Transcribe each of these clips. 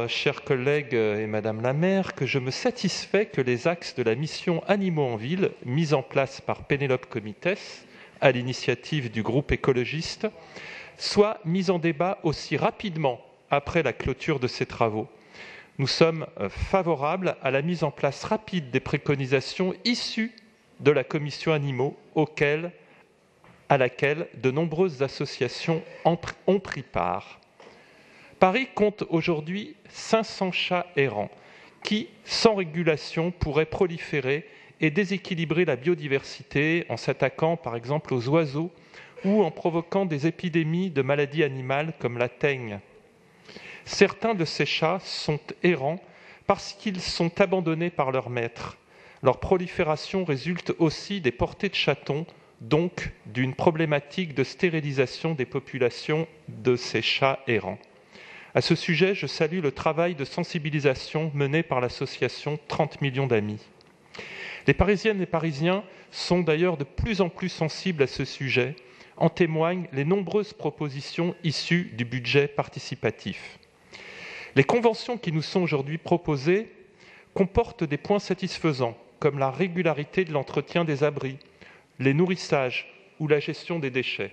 Chers collègues et Madame la maire, que je me satisfais que les axes de la mission Animaux en ville, mise en place par Pénélope Comitès, à l'initiative du groupe écologiste, soient mis en débat aussi rapidement après la clôture de ces travaux. Nous sommes favorables à la mise en place rapide des préconisations issues de la commission Animaux, à laquelle de nombreuses associations ont pris part. Paris compte aujourd'hui 500 chats errants qui, sans régulation, pourraient proliférer et déséquilibrer la biodiversité en s'attaquant par exemple aux oiseaux ou en provoquant des épidémies de maladies animales comme la teigne. Certains de ces chats sont errants parce qu'ils sont abandonnés par leur maître. Leur prolifération résulte aussi des portées de chatons, donc d'une problématique de stérilisation des populations de ces chats errants. À ce sujet, je salue le travail de sensibilisation mené par l'association 30 millions d'amis. Les Parisiennes et Parisiens sont d'ailleurs de plus en plus sensibles à ce sujet, en témoignent les nombreuses propositions issues du budget participatif. Les conventions qui nous sont aujourd'hui proposées comportent des points satisfaisants, comme la régularité de l'entretien des abris, les nourrissages ou la gestion des déchets.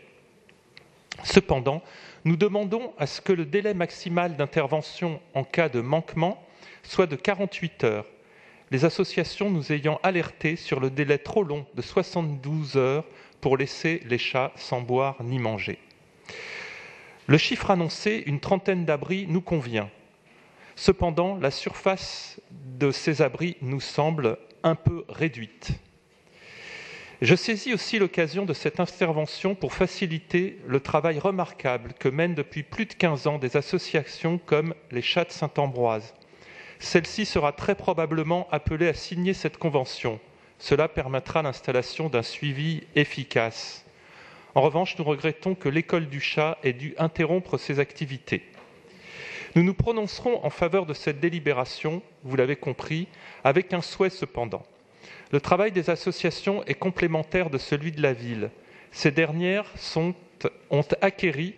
Cependant, nous demandons à ce que le délai maximal d'intervention en cas de manquement soit de 48 heures, les associations nous ayant alertés sur le délai trop long de 72 heures pour laisser les chats sans boire ni manger. Le chiffre annoncé, une trentaine d'abris, nous convient. Cependant, la surface de ces abris nous semble un peu réduite. Je saisis aussi l'occasion de cette intervention pour faciliter le travail remarquable que mènent depuis plus de 15 ans des associations comme les Chats de Saint-Ambroise. Celle-ci sera très probablement appelée à signer cette convention. Cela permettra l'installation d'un suivi efficace. En revanche, nous regrettons que l'école du chat ait dû interrompre ses activités. Nous nous prononcerons en faveur de cette délibération, vous l'avez compris, avec un souhait cependant. Le travail des associations est complémentaire de celui de la ville. Ces dernières sont aguerries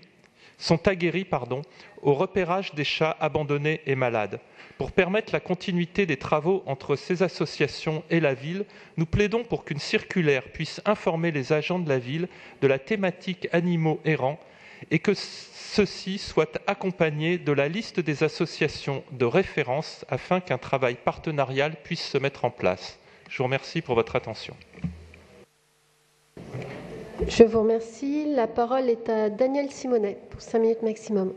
au repérage des chats abandonnés et malades. Pour permettre la continuité des travaux entre ces associations et la ville, nous plaidons pour qu'une circulaire puisse informer les agents de la ville de la thématique animaux errants et que ceux-ci soient accompagnés de la liste des associations de référence afin qu'un travail partenarial puisse se mettre en place. Je vous remercie pour votre attention. Je vous remercie. La parole est à Daniel Simonet pour 5 minutes maximum.